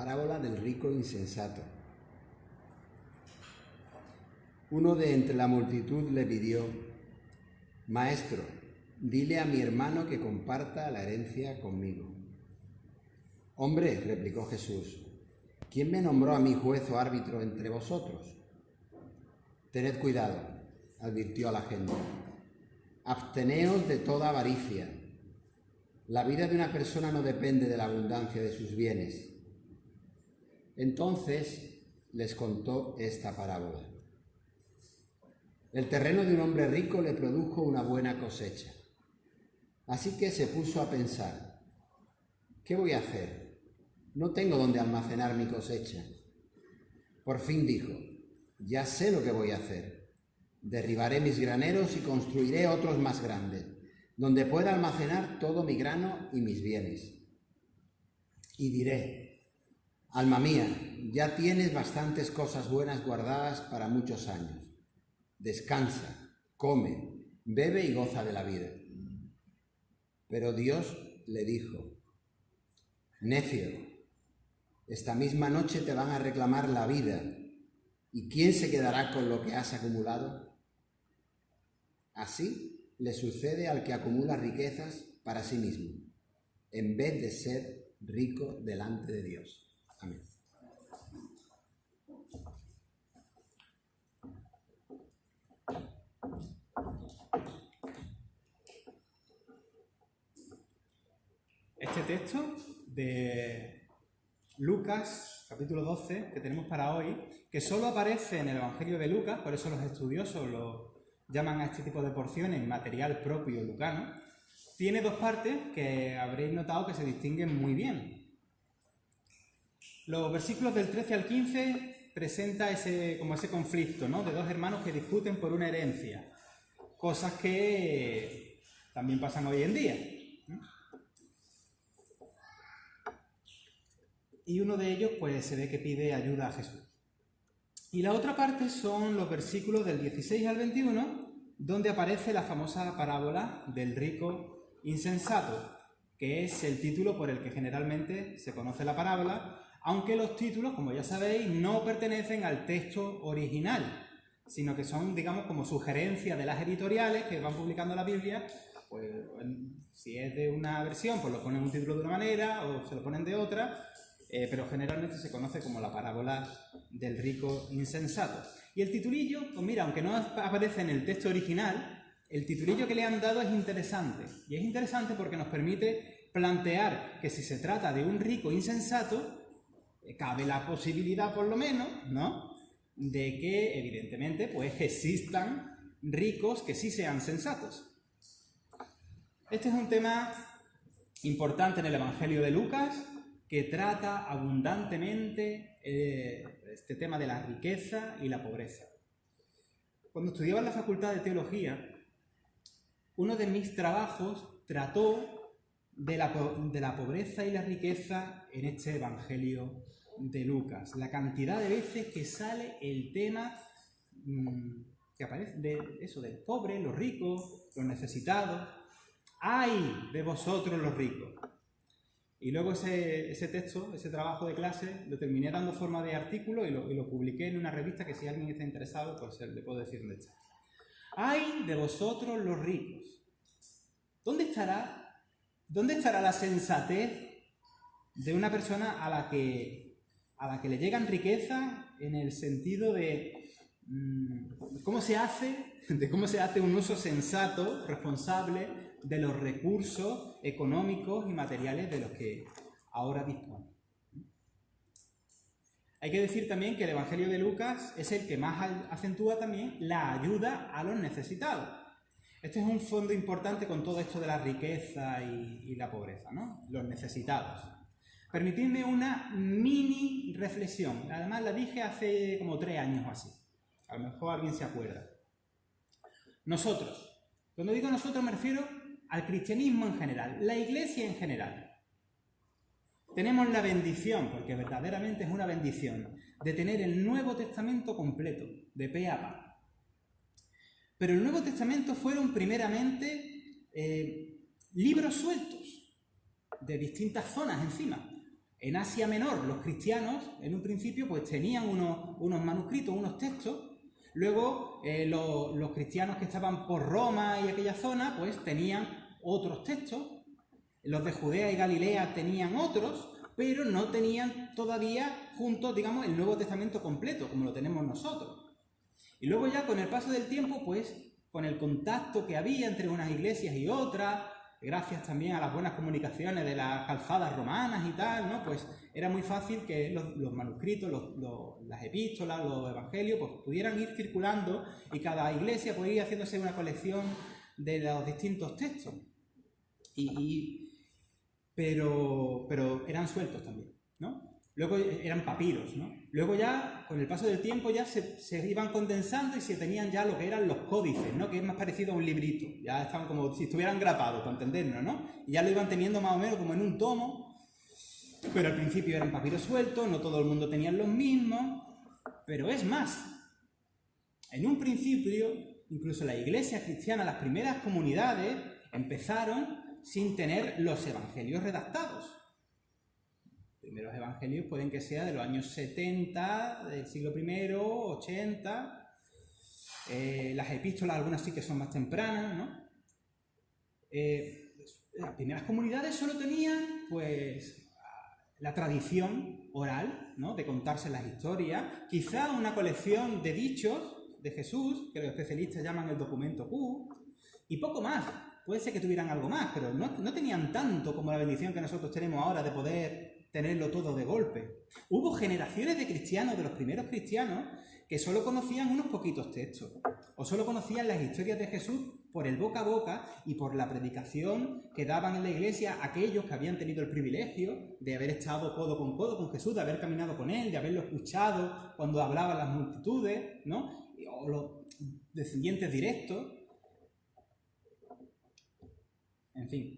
parábola del rico insensato. Uno de entre la multitud le pidió: Maestro, dile a mi hermano que comparta la herencia conmigo. Hombre, replicó Jesús, ¿quién me nombró a mí juez o árbitro entre vosotros? Tened cuidado, advirtió a la gente. Absteneos de toda avaricia. La vida de una persona no depende de la abundancia de sus bienes. Entonces les contó esta parábola. El terreno de un hombre rico le produjo una buena cosecha. Así que se puso a pensar: ¿qué voy a hacer? No tengo dónde almacenar mi cosecha. Por fin dijo: ya sé lo que voy a hacer. Derribaré mis graneros y construiré otros más grandes, donde pueda almacenar todo mi grano y mis bienes. Y diré: alma mía, ya tienes bastantes cosas buenas guardadas para muchos años. Descansa, come, bebe y goza de la vida. Pero Dios le dijo: necio, esta misma noche te van a reclamar la vida, ¿y quién se quedará con lo que has acumulado? Así le sucede al que acumula riquezas para sí mismo, en vez de ser rico delante de Dios. Amén. Este texto de Lucas, capítulo 12, que tenemos para hoy, que solo aparece en el Evangelio de Lucas, por eso los estudiosos lo llaman a este tipo de porciones material propio lucano, tiene dos partes que habréis notado que se distinguen muy bien. Los versículos del 13 al 15 presenta ese conflicto, ¿no?, de dos hermanos que discuten por una herencia, cosas que también pasan hoy en día. Y uno de ellos pues se ve que pide ayuda a Jesús. Y la otra parte son los versículos del 16 al 21, donde aparece la famosa parábola del rico insensato, que es el título por el que generalmente se conoce la parábola, aunque los títulos, como ya sabéis, no pertenecen al texto original, sino que son, digamos, como sugerencias de las editoriales que van publicando la Biblia. Pues si es de una versión, pues lo ponen un título de una manera o se lo ponen de otra, pero generalmente se conoce como la parábola del rico insensato. Y el titulillo, pues mira, aunque no aparece en el texto original, el titulillo que le han dado es interesante. Y es interesante porque nos permite plantear que si se trata de un rico insensato, cabe la posibilidad, por lo menos, ¿no?, de que, evidentemente, pues existan ricos que sí sean sensatos. Este es un tema importante en el Evangelio de Lucas, que trata abundantemente este tema de la riqueza y la pobreza. Cuando estudiaba en la Facultad de Teología, uno de mis trabajos trató de la pobreza y la riqueza en este Evangelio de Lucas. La cantidad de veces que sale el tema que aparece de eso, del pobre, los ricos, los necesitados. ¡Ay de vosotros los ricos! Y luego ese texto, ese trabajo de clase, lo terminé dando forma de artículo y lo publiqué en una revista que si alguien está interesado, pues le puedo decir dónde está. ¡Ay de vosotros los ricos! ¿Dónde estará la sensatez de una persona a la que le llegan riqueza en el sentido de cómo se hace un uso sensato, responsable de los recursos económicos y materiales de los que ahora dispone? Hay que decir también que el Evangelio de Lucas es el que más acentúa también la ayuda a los necesitados. Este es un fondo importante con todo esto de la riqueza y la pobreza, ¿no? Los necesitados. Permitidme una mini reflexión. Además la dije hace como 3 años o así. A lo mejor alguien se acuerda. Nosotros. Cuando digo nosotros me refiero al cristianismo en general, la Iglesia en general. Tenemos la bendición, porque verdaderamente es una bendición, de tener el Nuevo Testamento completo, de pe a pa. Pero el Nuevo Testamento fueron primeramente libros sueltos, de distintas zonas encima. En Asia Menor, los cristianos, en un principio, pues tenían unos manuscritos, unos textos. Luego, los cristianos que estaban por Roma y aquella zona, pues tenían otros textos. Los de Judea y Galilea tenían otros, pero no tenían todavía juntos, digamos, el Nuevo Testamento completo, como lo tenemos nosotros. Y luego ya, con el paso del tiempo, pues, con el contacto que había entre unas iglesias y otras, gracias también a las buenas comunicaciones de las calzadas romanas y tal, ¿no? Pues era muy fácil que los manuscritos, las epístolas, los evangelios, pues pudieran ir circulando y cada iglesia podía ir haciéndose una colección de los distintos textos. Pero eran sueltos también, ¿no? Luego eran papiros, ¿no? Luego ya, con el paso del tiempo, ya se iban condensando y se tenían ya lo que eran los códices, ¿no? Que es más parecido a un librito. Ya estaban como si estuvieran grapados, para entendernos, ¿no? Y ya lo iban teniendo más o menos como en un tomo, pero al principio eran papiros sueltos, no todo el mundo tenía los mismos, pero es más. En un principio, incluso la iglesia cristiana, las primeras comunidades, empezaron sin tener los evangelios redactados. Primeros evangelios pueden que sea de los años 70, del siglo I, 80. Las epístolas, algunas sí que son más tempranas, ¿no? Las primeras comunidades solo tenían, pues, la tradición oral, ¿no? De contarse las historias, quizá una colección de dichos de Jesús, que los especialistas llaman el documento Q, y poco más. Puede ser que tuvieran algo más, pero no tenían tanto como la bendición que nosotros tenemos ahora de poder tenerlo todo de golpe. Hubo generaciones de cristianos, de los primeros cristianos, que solo conocían unos poquitos textos, o solo conocían las historias de Jesús por el boca a boca y por la predicación que daban en la iglesia aquellos que habían tenido el privilegio de haber estado codo con Jesús, de haber caminado con él, de haberlo escuchado cuando hablaban las multitudes, ¿no? O los descendientes directos. En fin.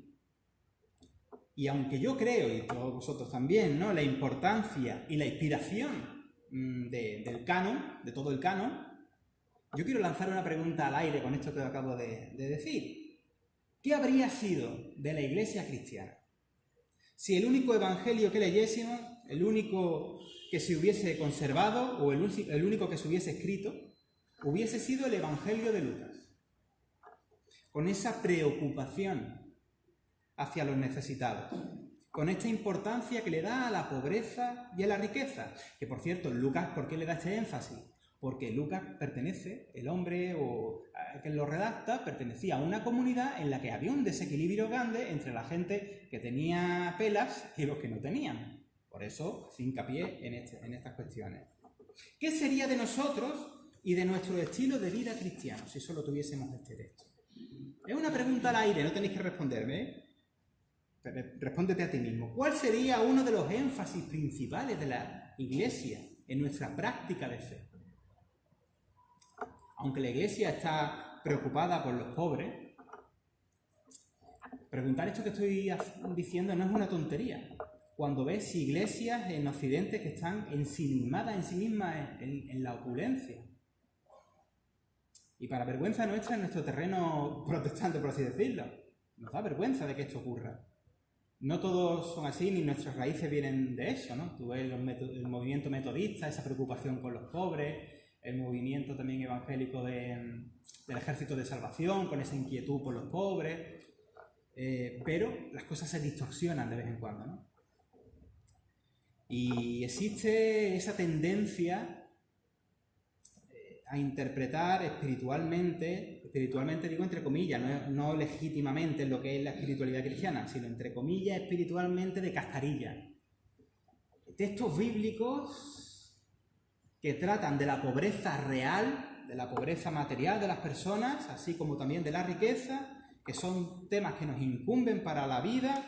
Y aunque yo creo, y todos vosotros también, ¿no?, la importancia y la inspiración del canon, de todo el canon, yo quiero lanzar una pregunta al aire con esto que acabo de decir. ¿Qué habría sido de la iglesia cristiana si el único evangelio que leyésemos, el único que se hubiese conservado o el único que se hubiese escrito, hubiese sido el evangelio de Lucas? Con esa preocupación hacia los necesitados, con esta importancia que le da a la pobreza y a la riqueza. Que, por cierto, Lucas, ¿por qué le da este énfasis? Porque Lucas pertenece, el hombre que lo redacta, pertenecía a una comunidad en la que había un desequilibrio grande entre la gente que tenía pelas y los que no tenían. Por eso, hace hincapié en estas cuestiones. ¿Qué sería de nosotros y de nuestro estilo de vida cristiano si solo tuviésemos este texto? Es una pregunta al aire, no tenéis que responderme, ¿eh? Respóndete a ti mismo. ¿Cuál sería uno de los énfasis principales de la Iglesia en nuestra práctica de fe? Aunque la Iglesia está preocupada por los pobres, preguntar esto que estoy diciendo no es una tontería. Cuando ves iglesias en Occidente que están ensimismadas en sí mismas en la opulencia. Y para vergüenza nuestra, en nuestro terreno protestante, por así decirlo, nos da vergüenza de que esto ocurra. No todos son así, ni nuestras raíces vienen de eso, ¿no? Tú ves el movimiento metodista, esa preocupación con los pobres, el movimiento también evangélico del Ejército de Salvación, con esa inquietud por los pobres, pero las cosas se distorsionan de vez en cuando, ¿no? Y existe esa tendencia a interpretar espiritualmente digo entre comillas, no legítimamente en lo que es la espiritualidad cristiana, sino entre comillas espiritualmente de cascarilla. Textos bíblicos que tratan de la pobreza real, de la pobreza material de las personas, así como también de la riqueza, que son temas que nos incumben para la vida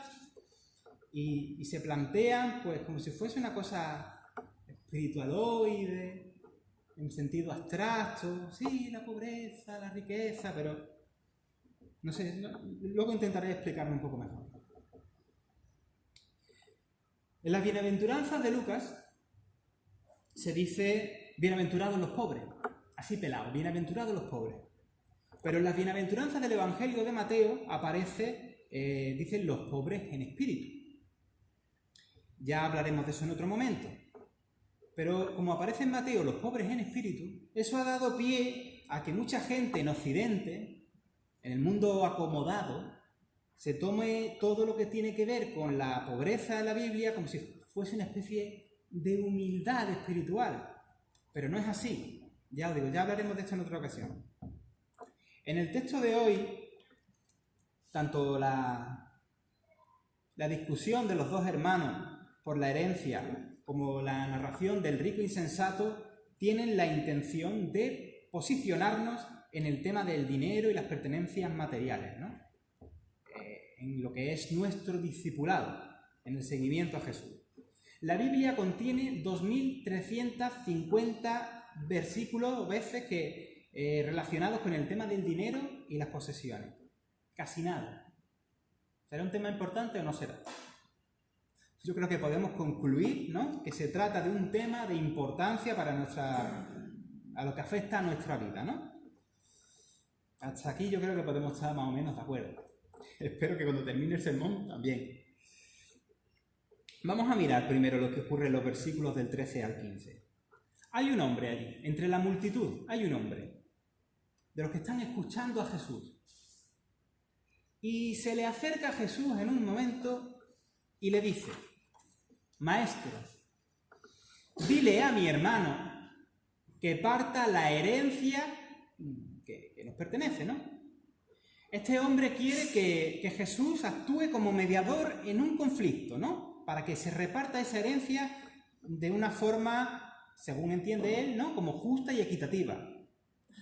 y se plantean pues como si fuese una cosa espiritualoide, en sentido abstracto, sí, la pobreza, la riqueza, pero no sé, luego intentaré explicarme un poco mejor. En las bienaventuranzas de Lucas se dice bienaventurados los pobres, así pelado, bienaventurados los pobres. Pero en las bienaventuranzas del Evangelio de Mateo aparece, dicen los pobres en espíritu. Ya hablaremos de eso en otro momento. Pero como aparece en Mateo, los pobres en espíritu, eso ha dado pie a que mucha gente en Occidente, en el mundo acomodado, se tome todo lo que tiene que ver con la pobreza de la Biblia como si fuese una especie de humildad espiritual. Pero no es así. Ya os digo, ya hablaremos de esto en otra ocasión. En el texto de hoy, tanto la discusión de los dos hermanos por la herencia como la narración del rico insensato tienen la intención de posicionarnos en el tema del dinero y las pertenencias materiales, ¿no? En lo que es nuestro discipulado, en el seguimiento a Jesús. La Biblia contiene 2.350 versículos o veces relacionados con el tema del dinero y las posesiones. Casi nada. ¿Será un tema importante o no será? Yo creo que podemos concluir, ¿no?, que se trata de un tema de importancia para a lo que afecta a nuestra vida, ¿no? Hasta aquí yo creo que podemos estar más o menos de acuerdo. Espero que cuando termine el sermón también. Vamos a mirar primero lo que ocurre en los versículos del 13 al 15. Hay un hombre allí, entre la multitud, hay un hombre, de los que están escuchando a Jesús. Y se le acerca a Jesús en un momento y le dice: Maestro, dile a mi hermano que parta la herencia que nos pertenece, ¿no? Este hombre quiere que Jesús actúe como mediador en un conflicto, ¿no? Para que se reparta esa herencia de una forma, según entiende él, ¿no?, como justa y equitativa.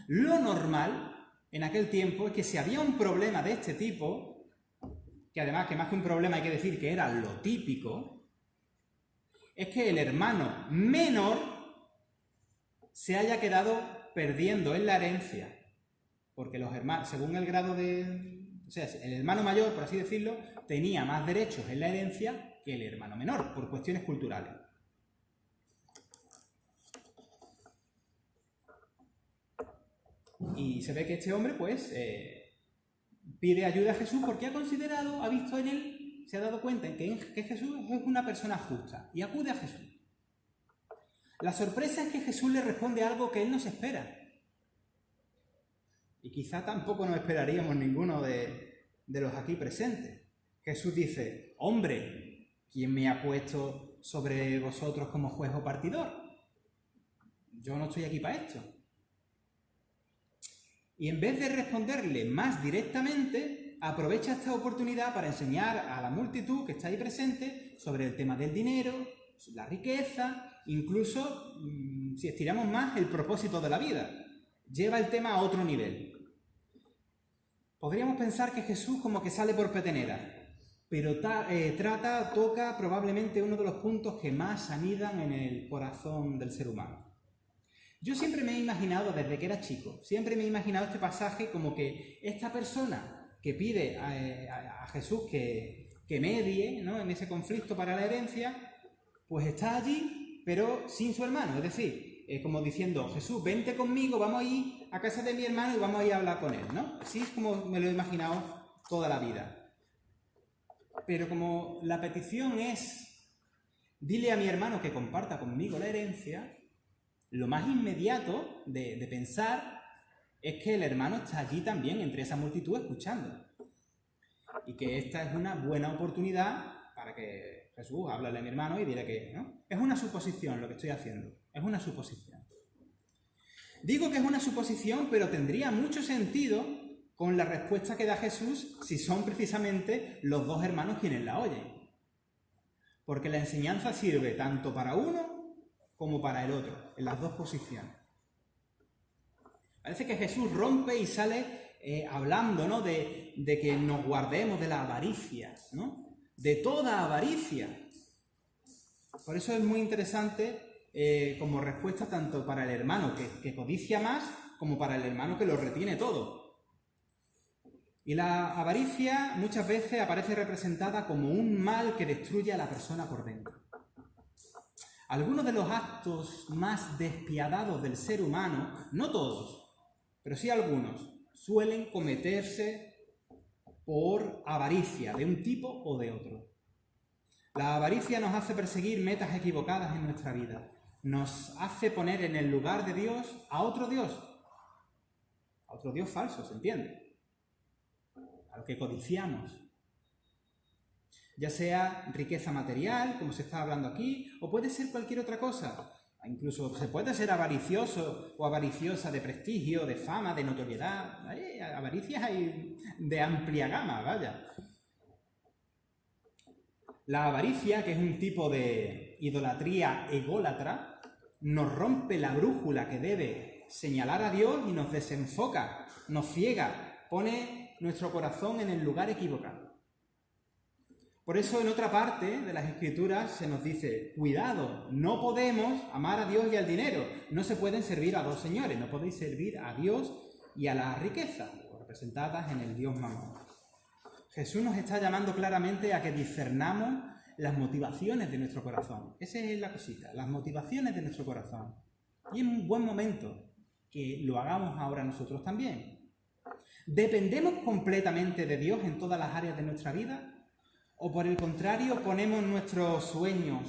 Lo normal en aquel tiempo es que si había un problema de este tipo, que además que más que un problema hay que decir que era lo típico, es que el hermano menor se haya quedado perdiendo en la herencia, porque los hermanos, según el grado o sea, el hermano mayor, por así decirlo, tenía más derechos en la herencia que el hermano menor, por cuestiones culturales. Y se ve que este hombre, pues, pide ayuda a Jesús porque ha visto en él, se ha dado cuenta en que Jesús es una persona justa y acude a Jesús. La sorpresa es que Jesús le responde algo que él no se espera. Y quizá tampoco nos esperaríamos ninguno de los aquí presentes. Jesús dice: hombre, ¿quién me ha puesto sobre vosotros como juez o partidor? Yo no estoy aquí para esto. Y en vez de responderle más directamente, aprovecha esta oportunidad para enseñar a la multitud que está ahí presente sobre el tema del dinero, la riqueza, incluso, si estiramos más, el propósito de la vida. Lleva el tema a otro nivel. Podríamos pensar que Jesús como que sale por petenera, pero toca probablemente uno de los puntos que más anidan en el corazón del ser humano. Yo siempre me he imaginado, desde que era chico, siempre me he imaginado este pasaje como que esta persona que pide a Jesús que medie, ¿no?, en ese conflicto para la herencia, pues está allí, pero sin su hermano. Es decir, como diciendo: Jesús, vente conmigo, vamos a ir a casa de mi hermano y vamos a ir a hablar con él, ¿no? Así es como me lo he imaginado toda la vida. Pero como la petición es: dile a mi hermano que comparta conmigo la herencia, lo más inmediato de pensar es que el hermano está allí también, entre esa multitud, escuchando. Y que esta es una buena oportunidad para que Jesús hable a mi hermano y diré que, ¿no? Es una suposición lo que estoy haciendo, es una suposición. Digo que es una suposición, pero tendría mucho sentido con la respuesta que da Jesús si son precisamente los dos hermanos quienes la oyen. Porque la enseñanza sirve tanto para uno como para el otro, en las dos posiciones. Parece que Jesús rompe y sale hablando, ¿no?, de que nos guardemos de la avaricia, ¿no?, de toda avaricia. Por eso es muy interesante como respuesta tanto para el hermano que codicia más como para el hermano que lo retiene todo. Y la avaricia muchas veces aparece representada como un mal que destruye a la persona por dentro. Algunos de los actos más despiadados del ser humano, no todos, pero sí algunos, suelen cometerse por avaricia de un tipo o de otro. La avaricia nos hace perseguir metas equivocadas en nuestra vida. Nos hace poner en el lugar de Dios a otro Dios falso, ¿se entiende? A lo que codiciamos. Ya sea riqueza material, como se está hablando aquí, o puede ser cualquier otra cosa. Incluso se puede ser avaricioso o avariciosa de prestigio, de fama, de notoriedad. Avaricias hay de amplia gama, vaya. La avaricia, que es un tipo de idolatría ególatra, nos rompe la brújula que debe señalar a Dios y nos desenfoca, nos ciega, pone nuestro corazón en el lugar equivocado. Por eso en otra parte de las Escrituras se nos dice, cuidado, no podemos amar a Dios y al dinero, no se pueden servir a dos señores, no podéis servir a Dios y a la riqueza, representadas en el Dios Mamón. Jesús nos está llamando claramente a que discernamos las motivaciones de nuestro corazón. Esa es la cosita, las motivaciones de nuestro corazón. Y es un buen momento que lo hagamos ahora nosotros también. ¿Dependemos completamente de Dios en todas las áreas de nuestra vida? ¿O por el contrario ponemos nuestros sueños,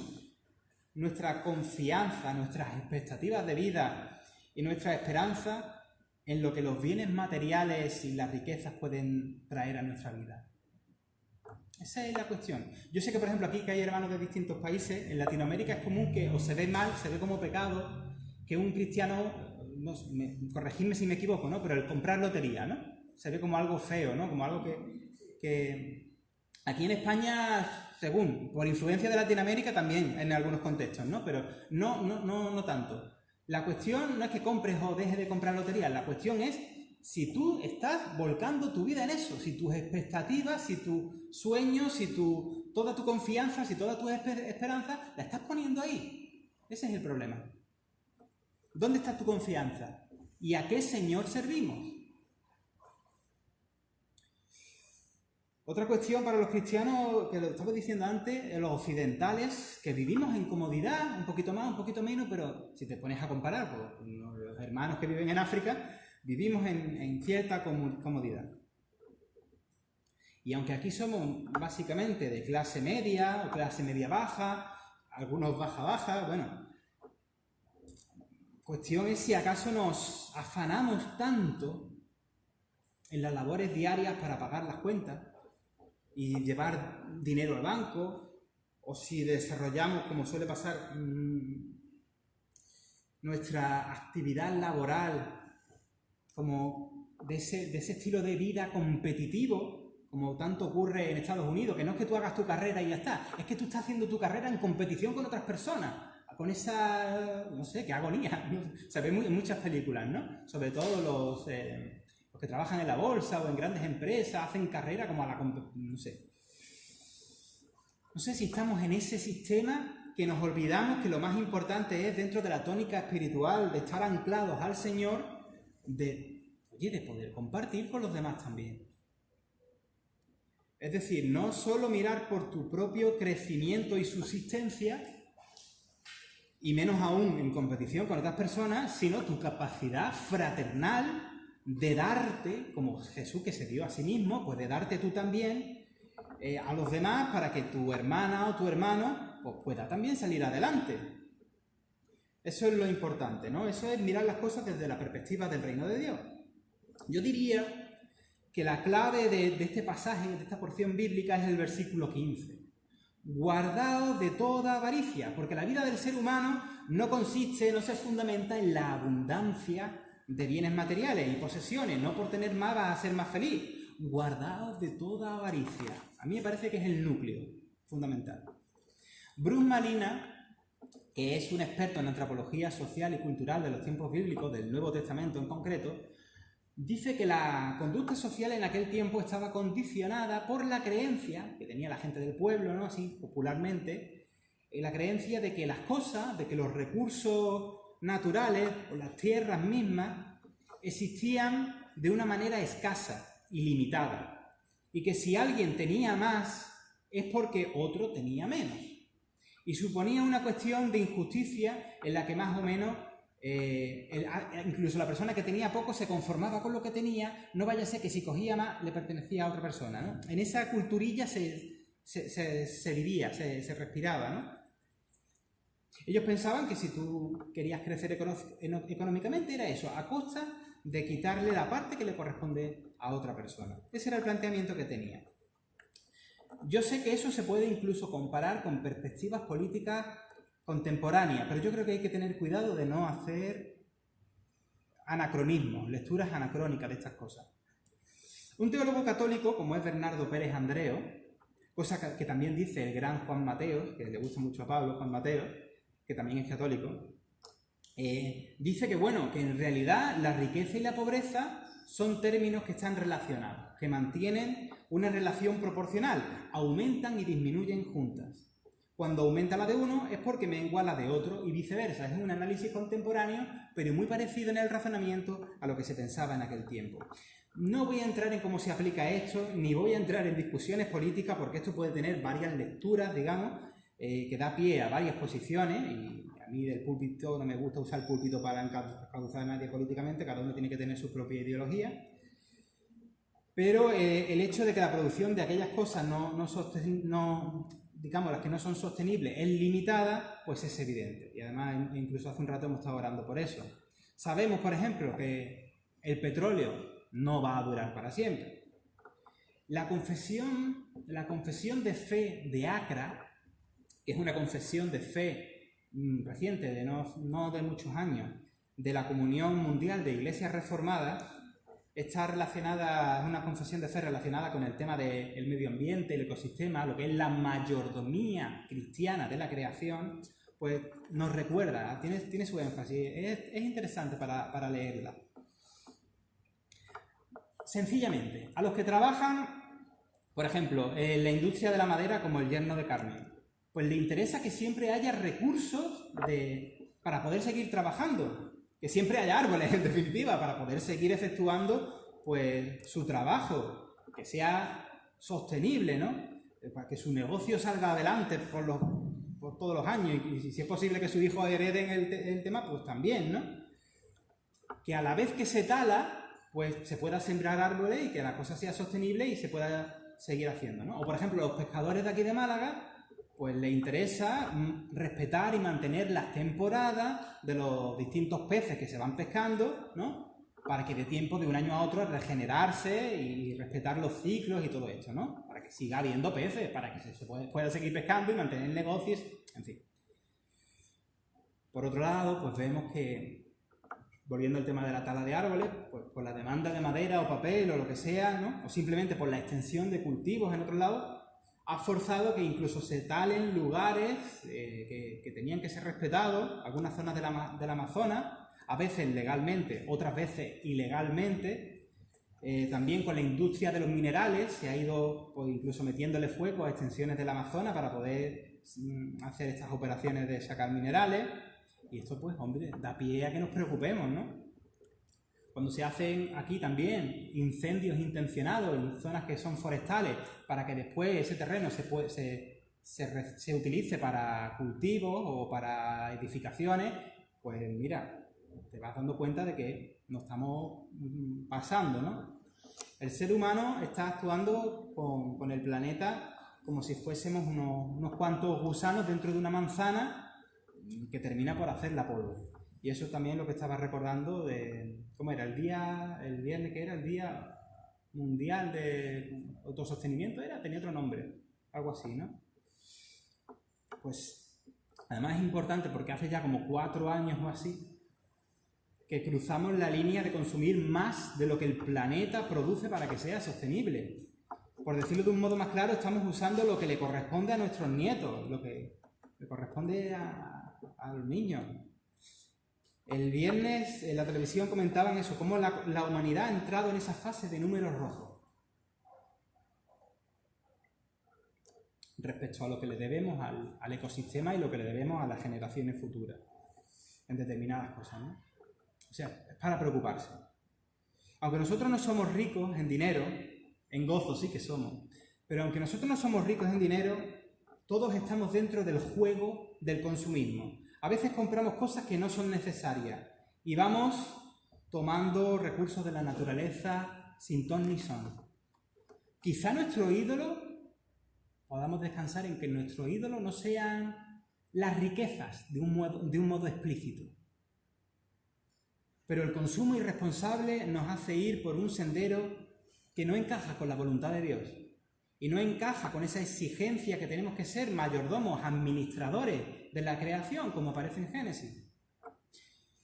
nuestra confianza, nuestras expectativas de vida y nuestra esperanza en lo que los bienes materiales y las riquezas pueden traer a nuestra vida? Esa es la cuestión. Yo sé que, por ejemplo, aquí que hay hermanos de distintos países, en Latinoamérica es común que, o se ve mal, se ve como pecado, que un cristiano, corregidme si me equivoco, ¿no? Pero el comprar lotería, ¿no? Se ve como algo feo, ¿no? Como algo que aquí en España, según, por influencia de Latinoamérica también en algunos contextos, ¿no? Pero no tanto. La cuestión no es que compres o dejes de comprar lotería, la cuestión es si tú estás volcando tu vida en eso, si tus expectativas, si tus sueños, si toda tu confianza, si toda tu esperanza, la estás poniendo ahí. Ese es el problema. ¿Dónde está tu confianza? ¿Y a qué Señor servimos? Otra cuestión para los cristianos, que lo estaba diciendo antes, los occidentales, que vivimos en comodidad, un poquito más, un poquito menos, pero si te pones a comparar, pues, los hermanos que viven en África, vivimos en cierta comodidad. Y aunque aquí somos básicamente de clase media o clase media baja, algunos baja, bueno, cuestión es si acaso nos afanamos tanto en las labores diarias para pagar las cuentas y llevar dinero al banco, o si desarrollamos, como suele pasar, nuestra actividad laboral como de ese estilo de vida competitivo, como tanto ocurre en Estados Unidos, que no es que tú hagas tu carrera y ya está, es que tú estás haciendo tu carrera en competición con otras personas, con esa, no sé, qué agonía, se ve en muchas películas, ¿no? Sobre todo los que trabajan en la bolsa o en grandes empresas, hacen carrera como a la... no sé. No sé si estamos en ese sistema que nos olvidamos que lo más importante es, dentro de la tónica espiritual, de estar anclados al Señor, de poder compartir con los demás también. Es decir, no solo mirar por tu propio crecimiento y subsistencia, y menos aún en competición con otras personas, sino tu capacidad fraternal de darte, como Jesús que se dio a sí mismo, pues de darte tú también a los demás para que tu hermana o tu hermano pues pueda también salir adelante. Eso es lo importante, ¿no? Eso es mirar las cosas desde la perspectiva del reino de Dios. Yo diría que la clave de este pasaje, de esta porción bíblica, es el versículo 15. Guardaos de toda avaricia, porque la vida del ser humano no se fundamenta en la abundancia de bienes materiales y posesiones. No por tener más vas a ser más feliz. Guardaos de toda avaricia. A mí me parece que es el núcleo fundamental. Bruce Malina, que es un experto en antropología social y cultural de los tiempos bíblicos, del Nuevo Testamento en concreto, dice que la conducta social en aquel tiempo estaba condicionada por la creencia que tenía la gente del pueblo, ¿no? Así popularmente, la creencia de que las cosas, de que los recursos naturales o las tierras mismas existían de una manera escasa y limitada, y que si alguien tenía más es porque otro tenía menos, y suponía una cuestión de injusticia en la que más o menos incluso la persona que tenía poco se conformaba con lo que tenía, no vaya a ser que si cogía más le pertenecía a otra persona, ¿no? En esa culturilla se se vivía, se respiraba, ¿no? Ellos pensaban que si tú querías crecer económicamente era eso, a costa de quitarle la parte que le corresponde a otra persona. Ese era el planteamiento que tenía. Yo sé que eso se puede incluso comparar con perspectivas políticas contemporáneas, pero yo creo que hay que tener cuidado de no hacer anacronismos, lecturas anacrónicas de estas cosas. Un teólogo católico, como es Bernardo Pérez Andreo, cosa que también dice el gran Juan Mateo, que le gusta mucho a Pablo, Juan Mateo, que también es católico, dice que, bueno, que en realidad la riqueza y la pobreza son términos que están relacionados, que mantienen una relación proporcional, aumentan y disminuyen juntas. Cuando aumenta la de uno es porque mengua la de otro y viceversa. Es un análisis contemporáneo, pero muy parecido en el razonamiento a lo que se pensaba en aquel tiempo. No voy a entrar en cómo se aplica esto, ni voy a entrar en discusiones políticas, porque esto puede tener varias lecturas, digamos, que da pie a varias posiciones, y a mí del púlpito no me gusta usar el púlpito para encauzar a nadie políticamente, cada uno tiene que tener su propia ideología, pero el hecho de que la producción de aquellas cosas digamos, las que no son sostenibles es limitada, pues es evidente, y además incluso hace un rato hemos estado orando por eso. Sabemos, por ejemplo, que el petróleo no va a durar para siempre. La confesión de fe de Acra, que es una confesión de fe reciente, no de muchos años, de la Comunión Mundial de Iglesias Reformadas, está relacionada, es una confesión de fe relacionada con el tema del medio ambiente, el ecosistema, lo que es la mayordomía cristiana de la creación, pues nos recuerda, tiene su énfasis, es interesante para leerla. Sencillamente, a los que trabajan, por ejemplo, en la industria de la madera, como el yerno de Carmen, pues le interesa que siempre haya recursos para poder seguir trabajando, que siempre haya árboles, en definitiva, para poder seguir efectuando pues, su trabajo, que sea sostenible, ¿no? Para que su negocio salga adelante por todos los años, y si es posible que sus hijos hereden el tema, pues también, ¿no? Que a la vez que se tala, pues se pueda sembrar árboles y que la cosa sea sostenible y se pueda seguir haciendo, ¿no? O, por ejemplo, los pescadores de aquí de Málaga, pues les interesa respetar y mantener las temporadas de los distintos peces que se van pescando, ¿no? Para que de tiempo de un año a otro regenerarse y respetar los ciclos y todo esto, ¿no? Para que siga habiendo peces, para que se pueda seguir pescando y mantener negocios, en fin. Por otro lado, pues vemos que, volviendo al tema de la tala de árboles, pues por la demanda de madera o papel o lo que sea, ¿no? O simplemente por la extensión de cultivos en otro lado, ha forzado que incluso se talen lugares que tenían que ser respetados, algunas zonas del Amazonas, a veces legalmente, otras veces ilegalmente. También con la industria de los minerales se ha ido pues, incluso metiéndole fuego a extensiones del Amazonas para poder hacer estas operaciones de sacar minerales. Y esto, pues, hombre, da pie a que nos preocupemos, ¿no? Cuando se hacen aquí también incendios intencionados en zonas que son forestales para que después ese terreno se utilice para cultivos o para edificaciones, pues mira, te vas dando cuenta de que nos estamos pasando, ¿no? El ser humano está actuando con el planeta como si fuésemos unos cuantos gusanos dentro de una manzana que termina por hacerla polvo. Y eso también es lo que estaba recordando de... ¿Cómo era? El viernes que era el Día Mundial de Autosostenimiento, ¿era? Tenía otro nombre, algo así, ¿no? Pues, además es importante porque hace ya como 4 años o así que cruzamos la línea de consumir más de lo que el planeta produce para que sea sostenible. Por decirlo de un modo más claro, estamos usando lo que le corresponde a nuestros nietos, lo que le corresponde a los niños. El viernes en la televisión comentaban eso, cómo la humanidad ha entrado en esa fase de números rojos respecto a lo que le debemos al ecosistema y lo que le debemos a las generaciones futuras en determinadas cosas, ¿no? O sea, es para preocuparse. Aunque nosotros no somos ricos en dinero, en gozo sí que somos, pero aunque nosotros no somos ricos en dinero, todos estamos dentro del juego del consumismo. A veces compramos cosas que no son necesarias y vamos tomando recursos de la naturaleza sin ton ni son. Quizá nuestro ídolo podamos descansar en que nuestro ídolo no sean las riquezas de un modo explícito. Pero el consumo irresponsable nos hace ir por un sendero que no encaja con la voluntad de Dios y no encaja con esa exigencia que tenemos que ser mayordomos, administradores de la creación, como aparece en Génesis.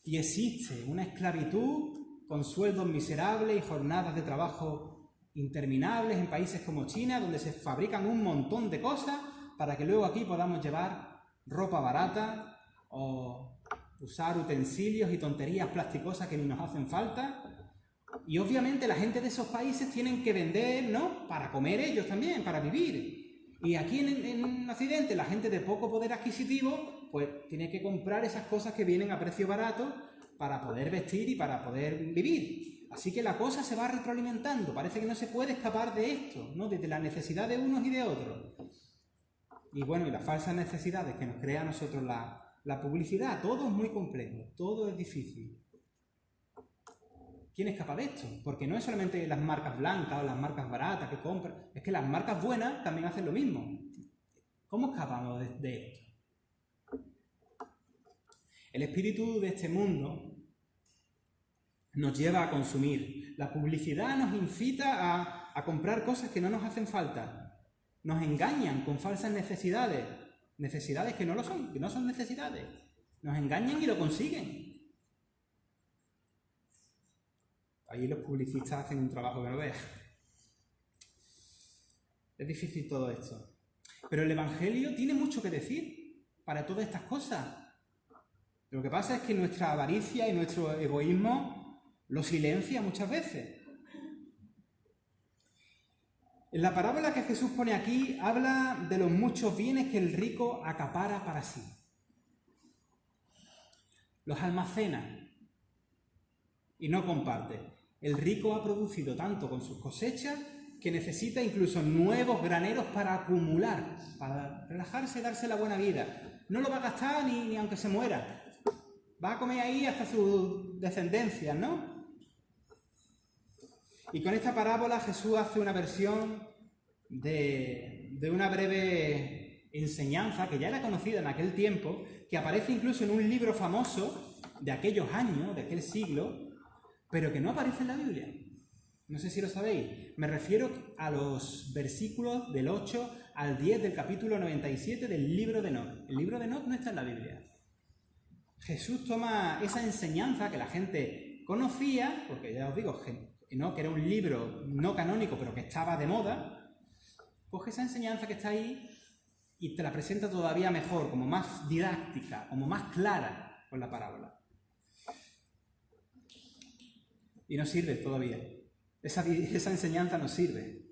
Y existe una esclavitud con sueldos miserables y jornadas de trabajo interminables en países como China, donde se fabrican un montón de cosas para que luego aquí podamos llevar ropa barata o usar utensilios y tonterías plasticosas que ni nos hacen falta. Y obviamente la gente de esos países tienen que vender, ¿no?, para comer ellos también, para vivir. Y aquí en Occidente la gente de poco poder adquisitivo pues tiene que comprar esas cosas que vienen a precio barato para poder vestir y para poder vivir. Así que la cosa se va retroalimentando. Parece que no se puede escapar de esto, ¿no?, desde la necesidad de unos y de otros. Y bueno, y las falsas necesidades que nos crea a nosotros la publicidad. Todo es muy complejo, todo es difícil. ¿Quién escapa de esto? Porque no es solamente las marcas blancas o las marcas baratas que compran, es que las marcas buenas también hacen lo mismo. ¿Cómo escapamos de esto? El espíritu de este mundo nos lleva a consumir. La publicidad nos incita a comprar cosas que no nos hacen falta. Nos engañan con falsas necesidades. Necesidades que no lo son, que no son necesidades. Nos engañan y lo consiguen. Ahí los publicistas hacen un trabajo que no veas. Es difícil todo esto. Pero el Evangelio tiene mucho que decir para todas estas cosas. Lo que pasa es que nuestra avaricia y nuestro egoísmo lo silencia muchas veces. En la parábola que Jesús pone aquí, habla de los muchos bienes que el rico acapara para sí. Los almacena y no comparte. El rico ha producido tanto con sus cosechas que necesita incluso nuevos graneros para acumular, para relajarse y darse la buena vida. No lo va a gastar ni aunque se muera. Va a comer ahí hasta sus descendencias, ¿no? Y con esta parábola Jesús hace una versión de una breve enseñanza que ya era conocida en aquel tiempo, que aparece incluso en un libro famoso de aquellos años, de aquel siglo, pero que no aparece en la Biblia. No sé si lo sabéis. Me refiero a los versículos del 8 al 10 del capítulo 97 del libro de Enoc. El libro de Enoc no está en la Biblia. Jesús toma esa enseñanza que la gente conocía, porque ya os digo, Enoc era un libro no canónico, pero que estaba de moda. Coge esa enseñanza que está ahí y te la presenta todavía mejor, como más didáctica, como más clara con la parábola. Y nos sirve todavía. Esa enseñanza nos sirve.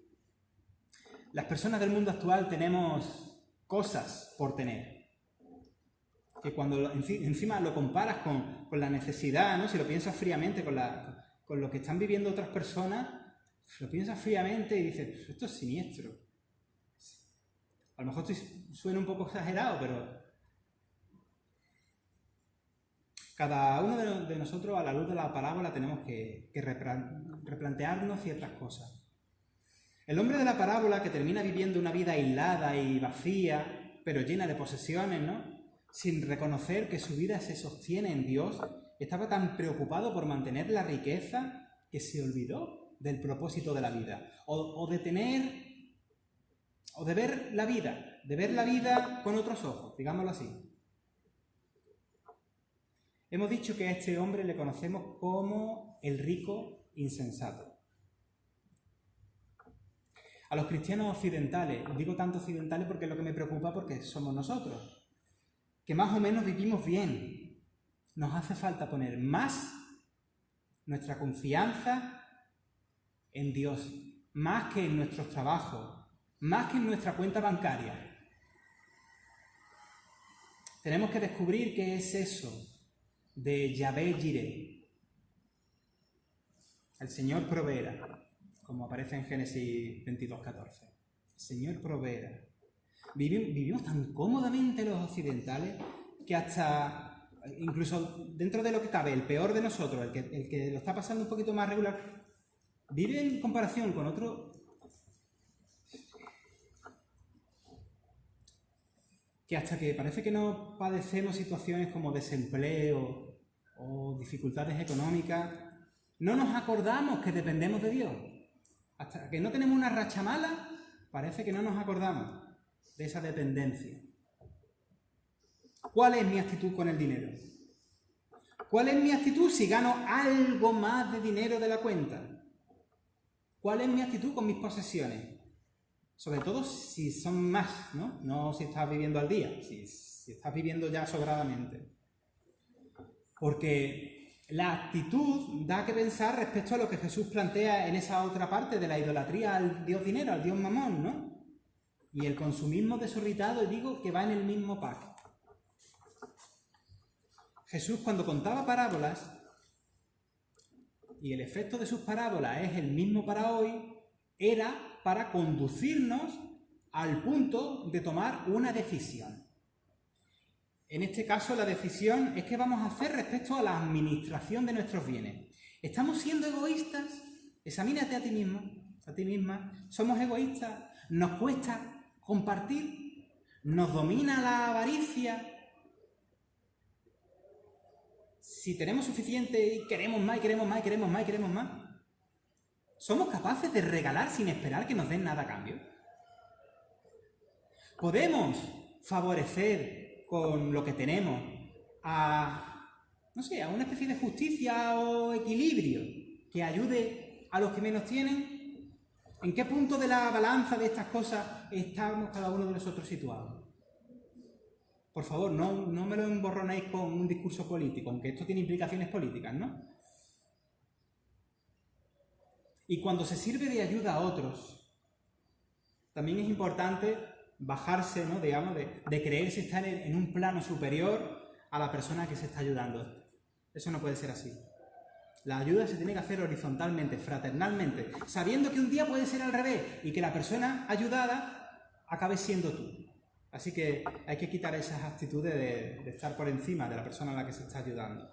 Las personas del mundo actual tenemos cosas por tener. Que cuando encima lo comparas con la necesidad, ¿no? Si lo piensas fríamente con lo que están viviendo otras personas, lo piensas fríamente y dices, esto es siniestro. A lo mejor suena un poco exagerado, pero cada uno de nosotros, a la luz de la parábola, tenemos que replantearnos ciertas cosas. El hombre de la parábola, que termina viviendo una vida aislada y vacía, pero llena de posesiones, ¿no?, sin reconocer que su vida se sostiene en Dios, estaba tan preocupado por mantener la riqueza que se olvidó del propósito de la vida, o de ver la vida con otros ojos, digámoslo así. Hemos dicho que a este hombre le conocemos como el rico insensato. A los cristianos occidentales, digo tanto occidentales porque es lo que me preocupa, porque somos nosotros, que más o menos vivimos bien. Nos hace falta poner más nuestra confianza en Dios, más que en nuestros trabajos, más que en nuestra cuenta bancaria. Tenemos que descubrir qué es eso de Yahvé Jireh. El Señor proveerá, como aparece en Génesis 22:14. El Señor proveerá. Vivimos tan cómodamente los occidentales que hasta, incluso dentro de lo que cabe, el peor de nosotros, el que lo está pasando un poquito más regular, vive en comparación con otro. que hasta que parece que no padecemos situaciones como desempleo o dificultades económicas, no nos acordamos que dependemos de Dios. Hasta que no tenemos una racha mala, parece que no nos acordamos de esa dependencia. ¿Cuál es mi actitud con el dinero? ¿Cuál es mi actitud si gano algo más de dinero de la cuenta? ¿Cuál es mi actitud con mis posesiones? Sobre todo si son más, ¿no? No si estás viviendo al día, si estás viviendo ya sobradamente. Porque la actitud da que pensar respecto a lo que Jesús plantea en esa otra parte de la idolatría al dios dinero, al dios mamón, ¿no? Y el consumismo desorbitado, digo, que va en el mismo pack. Jesús, cuando contaba parábolas, y el efecto de sus parábolas es el mismo para hoy, era para conducirnos al punto de tomar una decisión. En este caso, la decisión es qué vamos a hacer respecto a la administración de nuestros bienes. ¿Estamos siendo egoístas? Examínate a ti mismo, a ti misma. ¿Somos egoístas? ¿Nos cuesta compartir? ¿Nos domina la avaricia? Si tenemos suficiente y queremos más, y queremos más, y queremos más, y queremos más, ¿somos capaces de regalar sin esperar que nos den nada a cambio? ¿Podemos favorecer con lo que tenemos a una especie de justicia o equilibrio que ayude a los que menos tienen? ¿En qué punto de la balanza de estas cosas estamos cada uno de nosotros situados? Por favor, no me lo emborronéis con un discurso político, aunque esto tiene implicaciones políticas, ¿no? Y cuando se sirve de ayuda a otros, también es importante bajarse, ¿no? Digamos, de creerse estar en un plano superior a la persona que se está ayudando. Eso no puede ser así. La ayuda se tiene que hacer horizontalmente, fraternalmente, sabiendo que un día puede ser al revés y que la persona ayudada acabe siendo tú. Así que hay que quitar esas actitudes de estar por encima de la persona a la que se está ayudando.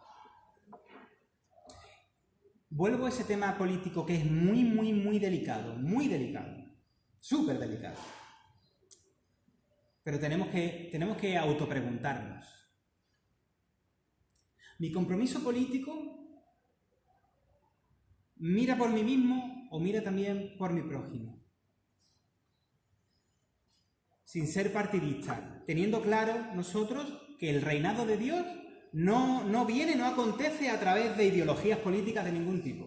Vuelvo a ese tema político que es muy delicado, súper delicado. Pero tenemos que autopreguntarnos. ¿Mi compromiso político mira por mí mismo o mira también por mi prójimo? Sin ser partidistas, teniendo claro nosotros que el reinado de Dios no acontece a través de ideologías políticas de ningún tipo.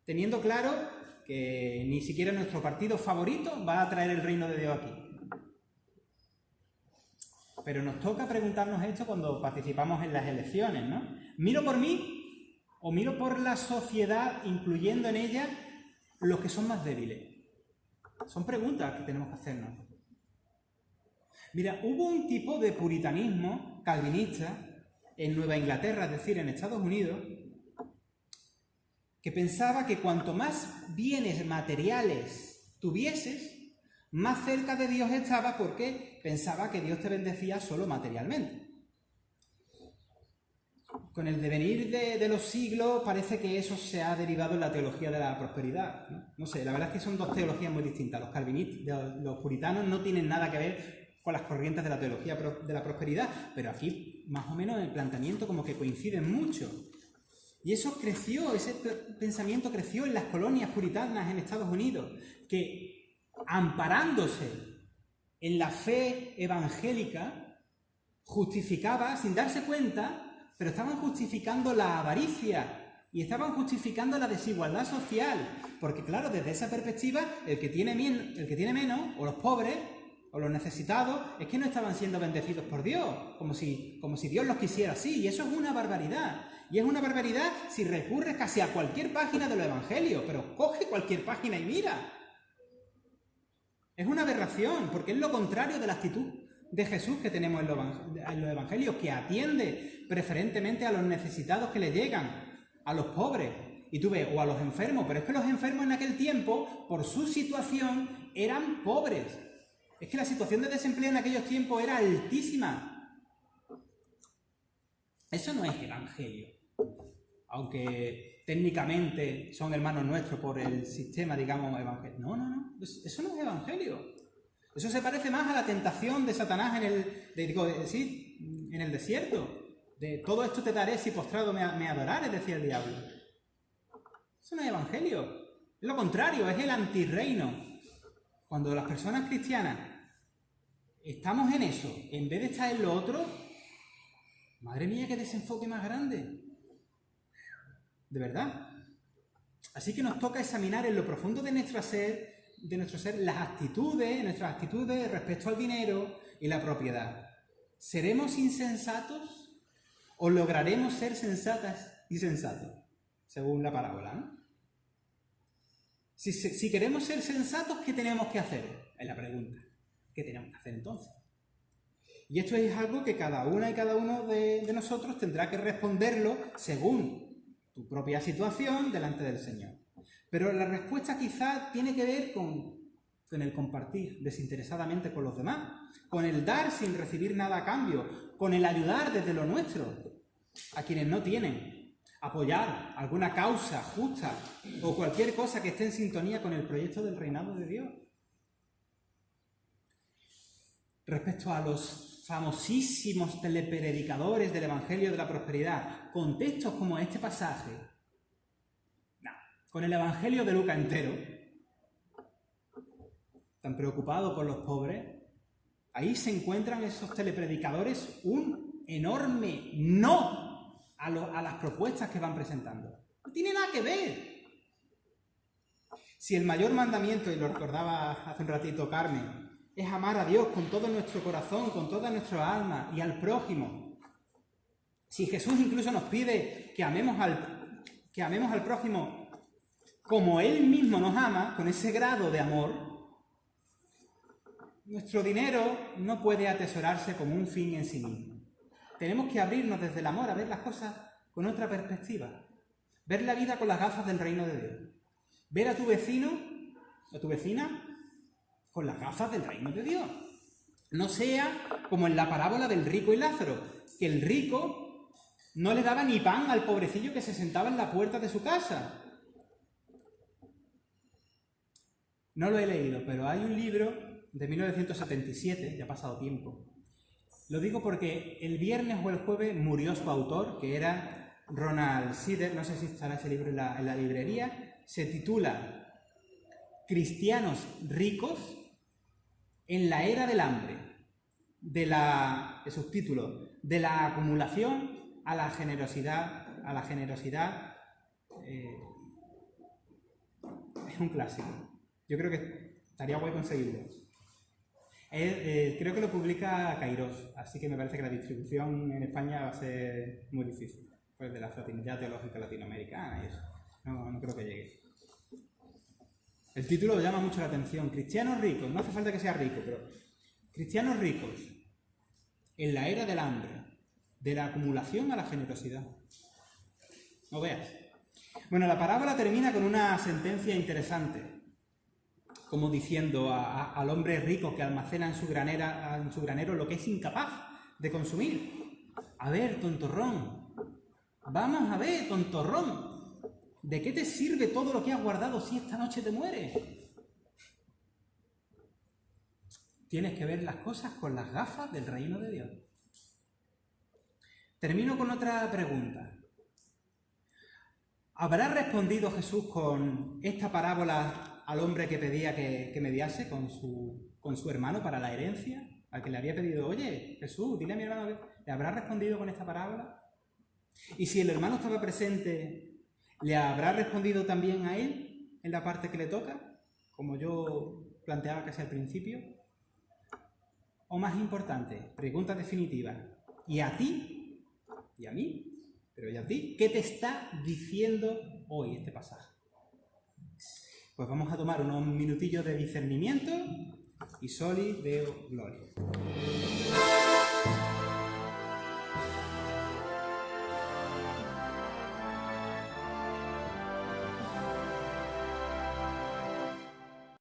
Teniendo claro que ni siquiera nuestro partido favorito va a traer el reino de Dios aquí. Pero nos toca preguntarnos esto cuando participamos en las elecciones, ¿no? ¿Miro por mí o miro por la sociedad, incluyendo en ella los que son más débiles? Son preguntas que tenemos que hacernos. Mira, hubo un tipo de puritanismo calvinista en Nueva Inglaterra, es decir, en Estados Unidos, que pensaba que cuanto más bienes materiales tuvieses, más cerca de Dios estaba, porque pensaba que Dios te bendecía solo materialmente. Con el devenir de los siglos parece que eso se ha derivado en la teología de la prosperidad. No sé, la verdad es que son dos teologías muy distintas. Los calvinistas, los puritanos no tienen nada que ver con las corrientes de la teología de la prosperidad, pero aquí más o menos el planteamiento como que coinciden mucho. Y eso creció, ese pensamiento creció en las colonias puritanas en Estados Unidos, que amparándose en la fe evangélica, justificaba, sin darse cuenta, pero estaban justificando la avaricia y estaban justificando la desigualdad social, porque claro, desde esa perspectiva, el que tiene menos, o los pobres, o los necesitados, es que no estaban siendo bendecidos por Dios, como si Dios los quisiera así, y eso es una barbaridad. Y es una barbaridad si recurres casi a cualquier página de los evangelios, pero coge cualquier página y mira. Es una aberración, porque es lo contrario de la actitud de Jesús que tenemos en los evangelios, que atiende preferentemente a los necesitados que le llegan, a los pobres, y tú ves, o a los enfermos, pero es que los enfermos en aquel tiempo, por su situación, eran pobres. Es que la situación de desempleo en aquellos tiempos era altísima. Eso no es evangelio. Aunque técnicamente son hermanos nuestros por el sistema, digamos, evangelio. No. Eso no es evangelio. Eso se parece más a la tentación de Satanás en el desierto. De todo esto te daré si postrado me adorares, decía el diablo. Eso no es evangelio. Es lo contrario, es el antirreino. Cuando las personas cristianas estamos en eso, en vez de estar en lo otro, madre mía, qué desenfoque más grande. De verdad. Así que nos toca examinar en lo profundo de nuestro ser nuestras actitudes respecto al dinero y la propiedad. ¿Seremos insensatos o lograremos ser sensatas y sensatos? Según la parábola, ¿no? Si queremos ser sensatos, ¿qué tenemos que hacer? Es la pregunta. ¿Qué tenemos que hacer entonces? Y esto es algo que cada una y cada uno de nosotros tendrá que responderlo según tu propia situación delante del Señor. Pero la respuesta quizá tiene que ver con el compartir desinteresadamente con los demás, con el dar sin recibir nada a cambio, con el ayudar desde lo nuestro a quienes no tienen, apoyar alguna causa justa o cualquier cosa que esté en sintonía con el proyecto del reinado de Dios. Respecto a los famosísimos telepredicadores del Evangelio de la Prosperidad, con textos como este pasaje, con el Evangelio de Lucas entero, tan preocupado por los pobres, ahí se encuentran esos telepredicadores un enorme no a las propuestas que van presentando. No tiene nada que ver. Si el mayor mandamiento, y lo recordaba hace un ratito Carmen, es amar a Dios con todo nuestro corazón, con toda nuestra alma y al prójimo. Si Jesús incluso nos pide que amemos al prójimo como Él mismo nos ama, con ese grado de amor, nuestro dinero no puede atesorarse como un fin en sí mismo. Tenemos que abrirnos desde el amor a ver las cosas con otra perspectiva. Ver la vida con las gafas del reino de Dios. Ver a tu vecino o tu vecina con las gafas del reino de Dios. No sea como en la parábola del rico y Lázaro, que el rico no le daba ni pan al pobrecillo que se sentaba en la puerta de su casa. No lo he leído, pero hay un libro de 1977, ya ha pasado tiempo. Lo digo porque el viernes o el jueves murió su autor, que era Ronald Sider, no sé si estará ese libro en la librería. Se titula Cristianos ricos en la era del hambre, el subtítulo, de la acumulación a la generosidad, es un clásico. Yo creo que estaría guay conseguirlo. Creo que lo publica Kairos, así que me parece que la distribución en España va a ser muy difícil, pues de la Fraternidad Teológica Latinoamericana y eso. No creo que llegue. El título llama mucho la atención. Cristianos ricos, no hace falta que sea rico, pero cristianos ricos en la era del hambre, de la acumulación a la generosidad. No veas. Bueno, la parábola termina con una sentencia interesante, como diciendo al hombre rico que almacena en su granero lo que es incapaz de consumir. A ver, tontorrón, vamos a ver, tontorrón, ¿de qué te sirve todo lo que has guardado si esta noche te mueres? Tienes que ver las cosas con las gafas del reino de Dios. Termino con otra pregunta. ¿Habrá respondido Jesús con esta parábola al hombre que pedía que mediase con su hermano para la herencia? Al que le había pedido, oye, Jesús, dile a mi hermano, ¿le habrá respondido con esta parábola? Y si el hermano estaba presente, ¿le habrá respondido también a él en la parte que le toca? Como yo planteaba casi al principio. O más importante, pregunta definitiva, ¿y a ti? ¿Y a mí? Pero ¿y a ti? ¿Qué te está diciendo hoy este pasaje? Pues vamos a tomar unos minutillos de discernimiento y soli deo gloria.